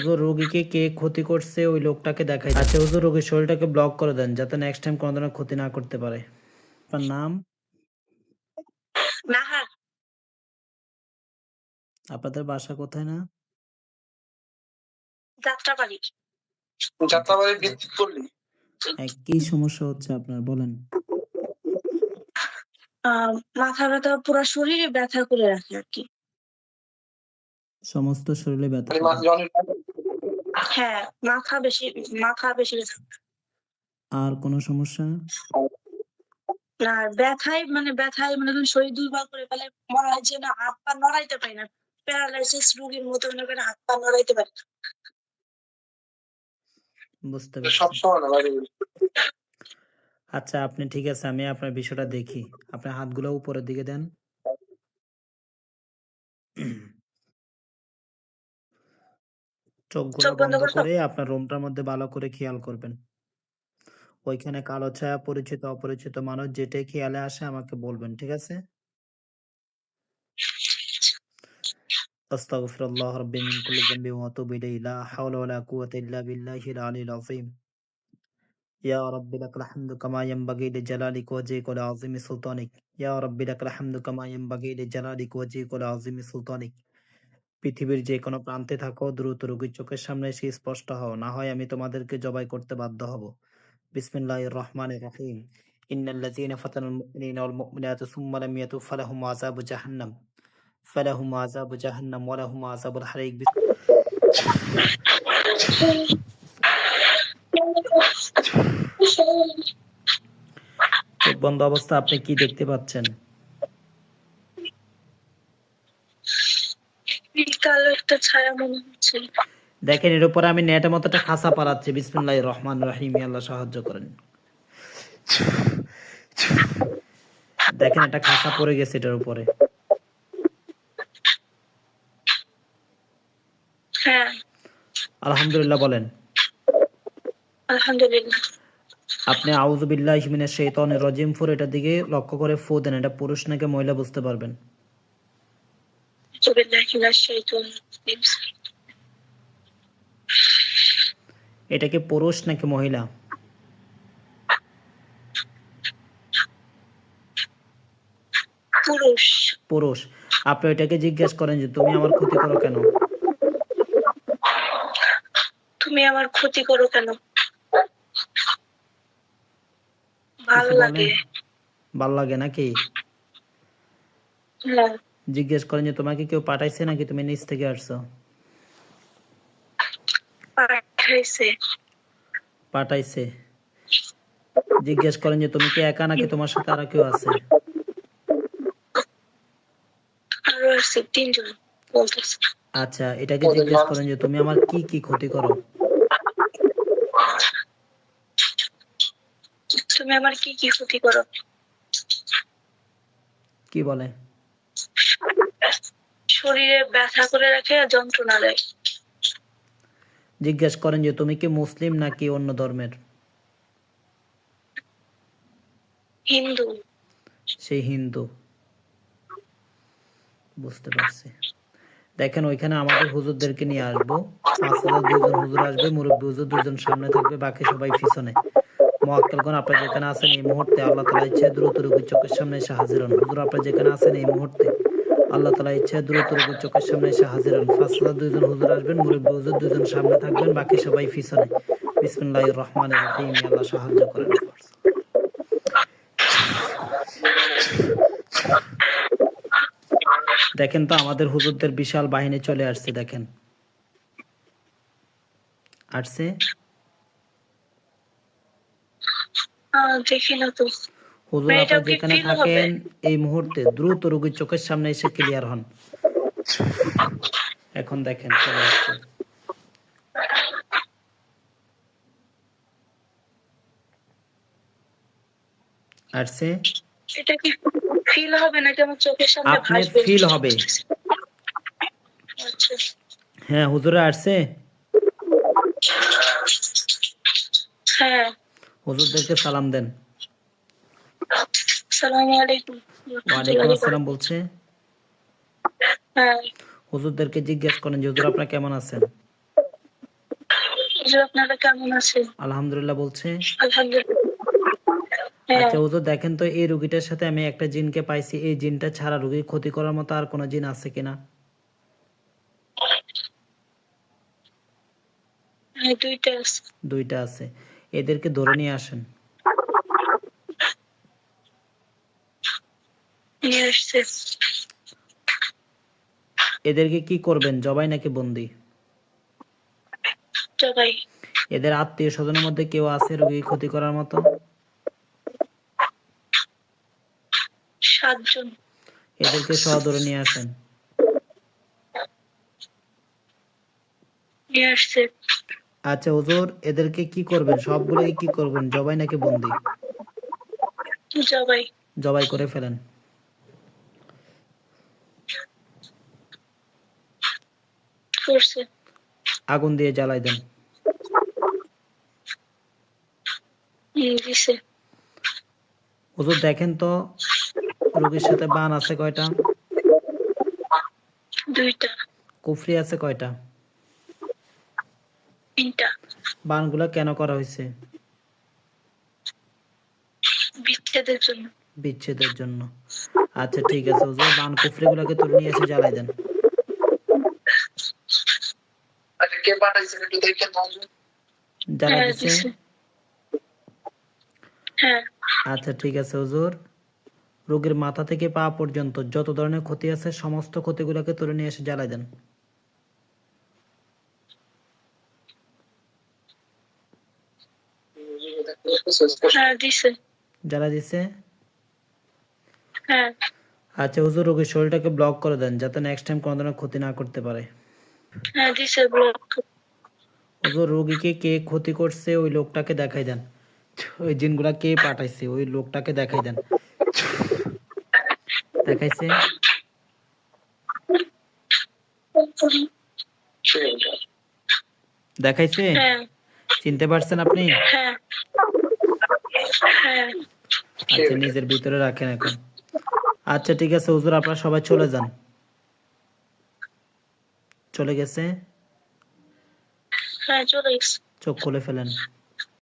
হুজুর রোগীকে কে ক্ষতি করছে ওই লোকটাকে দেখাই। আচ্ছা হুজুর রোগীর শরীরটাকে ব্লক করে দেন যাতে নেক্সট টাইম কোনো ধরনের ক্ষতি না করতে পারে। আপনার নাম? নাহার। আপনাদের বাসা কোথায় না? যাত্রাবাড়ি। যাত্রাবাড়ি ভিত্তিক করলি। কি সমস্যা হচ্ছে আপনার বলেন। মাথা ব্যথা পুরো শরীরে ব্যথা করে রাখে আর কি। সমস্ত শরীরে ব্যথা করে? হ্যাঁ, মাথা বেশি ব্যথা। আর কোনো সমস্যা? না, ব্যথায় মানে শরীর দুর্বল করে ফেলে। মনে হয় যে না হাত পা নড়াইতে পারি না। প্যারালাইসিস রোগীর মতো মনে করে হাত পা নড়াইতে পারি না। বুঝতে পেরেছি। সবসময় না বাড়ি। আচ্ছা আপনি ঠিক আছে, আমি আপনার বিষয়টা দেখি। আপনার হাতগুলো উপরের দিকে দেন। চোখগুলো চোখ বন্ধ বন্ধ করছো? করে আপনার রুমটার মধ্যে ভালো করে খেয়াল করবেন। ওইখানে কালো ছায়া, পরিচিত অপরিচিত মানুষ যেটাই খেয়ালে আসে আমাকে বলবেন, ঠিক আছে? আস্তাগফিরুল্লাহ রাব্বি মিন কুল্লি যামবি ওয়া আতুবু ইলাইহি লা হাওলা ওয়া লা কুওয়াতা ইল্লা বিল্লাহিল আলিয়্যিল আযীম। ইয়া রাব্বি লাকাল হামদু কামা ইয়ানবাগি লিজালালিকা ওয়াজহিকা ওয়া লিআযীমি সুলতানিক। ইয়া রাব্বি লাকাল হামদু কামা ইয়ানবাগি লিজালালিকা ওয়াজহিকা ওয়া লিআযীমি সুলতানিক। পৃথিবীর যে কোনো প্রান্তে থাকো দ্রুত রোগীর চোখের সামনে এসে স্পষ্ট হও, না হয় আমি তোমাদেরকে জবাই করতে বাধ্য হব। বিসমিল্লাহির রহমানির রহিম। ইন্নাল্লাযীনা ফাতানুল মুমিনিনা ওয়াল মুমিনাতি সুম্মা লাম ইয়াতুব ফালাহুম আযাবু জাহান্নাম ওয়া লাহুম আযাবুল হারিক। চোখ বন্ধ অবস্থা আপনি কি দেখতে পাচ্ছেন? কালো একটা ছায়া মনে হচ্ছে। দেখেন এর উপরে আমি নেটের মতো একটা খাসা পালাচ্ছি। বিসমিল্লাহির রহমানির রহিম। আল্লাহ সাহায্য করেন। দেখেন একটা খাসা পড়ে গেছে এটার উপরে। হ্যাঁ। আলহামদুলিল্লাহ বলেন। আলহামদুলিল্লাহ। আপনি আউযু বিল্লাহি মিনাশ শাইতানির রাজিম ফোর এটার দিকে লক্ষ্য করে ফু দেন। এটা পুরুষ নাকি মহিলা বুঝতে পারবেন। এটা কি পুরুষ নাকি মহিলা? পুরুষ। পুরুষ। আপনি এটাকে জিজ্ঞেস করেন যে তুমি আমার ক্ষতি করো কেন? তুমি আমার ক্ষতি করো কেন? ভালো লাগে। ভাল লাগে নাকি? হ্যাঁ। জিজ্ঞেস করেন যে তোমাকে কেউ পাঠাইছে নাকি তুমি নিজ থেকে আসছো? পাঠাইছে। পাঠাইছে। জিজ্ঞেস করেন যে তুমি কি একা নাকি তোমার সাথে আর কেউ আছে? আরো আছে ৩ জন বলতেছে। আচ্ছা এটাকে জিজ্ঞেস করেন যে তুমি আমার কি কি ক্ষতি করো? তুমি আমার কি কি ক্ষতি করো? কি বলে? শরীরে ব্যথা করে রাখে আর যন্ত্রণা দেয়। জিজ্ঞেস করেন যে তুমি কি মুসলিম নাকি অন্য ধর্মের? হিন্দু। সেই হিন্দু। বুঝতে পারছি। দেখেন ওইখানে আমাদের হুজুরদেরকে নিয়ে আসবো। ৫,০০০ দুইজন হুজুর আসবে, মুরব্বী হুজুর ২ জন সামনে থাকবে, বাকি সবাই পিছনে। মুআক্কেলগণ আপনারা যেখানে আছেন এই মুহূর্তে আল্লাহ তাআলা ইচ্ছায় দ্রুত রোগীর চোখের সামনে এসে হাজির হন। হুজুর আপনারা যেখানে আছেন এই মুহূর্তে আল্লাহ তাআলা ইচ্ছায় দ্রুত রোগীর চোখের সামনে এসে হাজির হন। ৫,০০০ দুইজন হুজুর আসবেন, মুরব্বী হুজুর ২ জন সামনে থাকবেন, বাকি সবাই পিছনে। বিসমিল্লাহির রহমানির রহিম। আল্লাহ সাহায্য করেন। দেখেন তো আমাদের হুজুরদের বিশাল বাহিনী চলে আসছে দেখেন। আসছে? দেখি না তো। হুজুর আপনারা যেখানে থাকেন এই মুহূর্তে দ্রুত রোগীর চোখের সামনে এসে ক্লিয়ার হন। এখন দেখেন চলে আসছে। আসছে? এটা কি ফিল হবে নাকি আমার চোখের সামনে আপনার ভাসবে? ফিল হবে। আচ্ছা। হ্যাঁ হুজুরা আসছে? হ্যাঁ। হুজুরদেরকে সালাম দেন। আসসালামু আলাইকুম। ওয়ালাইকুম আসসালাম বলছে। হ্যাঁ। হুজুরদেরকে জিজ্ঞেস করেন যে হুজুর আপনারা কেমন আছেন? হুজুর আপনারা কেমন আছেন? আলহামদুলিল্লাহ বলছে। আলহামদুলিল্লাহ। আচ্ছা হুজুর দেখেন তো এই রোগীটার সাথে আমি একটা জিনকে পাইছি, এই জিনটা ছাড়া রোগীর ক্ষতি করার মতো আর কোনো জিন আছে কিনা? হ্যাঁ, 2টা আছে। 2টা আছে। এদেরকে ধরে নিয়ে আসেন। নিয়ে আসছে। এদেরকে কি করবেন, জবাই নাকি বন্দি? জবাই। এদের আত্মীয় স্বজনের মধ্যে কেউ আছে রোগীর ক্ষতি করার মতো? 7 জন। এদেরকে সহ ধরে নিয়ে আসেন। নিয়ে আসছে। আচ্ছা হুজুর এদেরকে কি করবেন, সবগুলোকে কি করবেন, জবাই নাকি বন্দি? জবাই। জবাই করে ফেলেন। করছে। আগুন দিয়ে জ্বালাই দেন। দিছে। হুজুর দেখেন তো রোগীর সাথে বান আছে কয়টা? 2টা। কুফরি আছে কয়টা? 3টা। বানগুলা কেন করা হয়েছে? বিচ্ছেদের জন্য। বিচ্ছেদের জন্য। আচ্ছা ঠিক আছে হুজুর, বান কুফরি গুলাকে তুলে নিয়ে এসে জ্বালাই দেন। কে পাঠাইছে একটু দেখেন। জ্বালাই দিছে? হ্যাঁ। আচ্ছা ঠিক আছে হুজুর, রোগীর মাথা থেকে পা পর্যন্ত যত ধরনের ক্ষতি আছে সমস্ত ক্ষতিগুলোকে তুলে নিয়ে এসে জ্বালাই দেন। হ্যাঁ, দিছে। জ্বালাই দিছে? হ্যাঁ। আচ্ছা হুজুর রোগীর শরীরটাকে ব্লক করে দেন যাতে নেক্সট টাইম কোনো ধরনের ক্ষতি না করতে পারে। হ্যাঁ, দিছে ব্লক। হুজুর রোগীকে কে ক্ষতি করছে ওই লোকটাকে দেখাই দেন। ওই জিনগুলা কে পাঠাইছে ওই লোকটাকে দেখাই দেন। দেখাইছে? দেখাইছে? হ্যাঁ। চিনতে পারছেন আপনি? হ্যাঁ। হ্যাঁ। আচ্ছা নিজের ভিতরে রাখেন এখন। আচ্ছা ঠিক আছে হুজুর আপনারা সবাই চলে যান। চলে গেছে? হ্যাঁ, চলে গেছে। চোখ খুলে ফেলেন।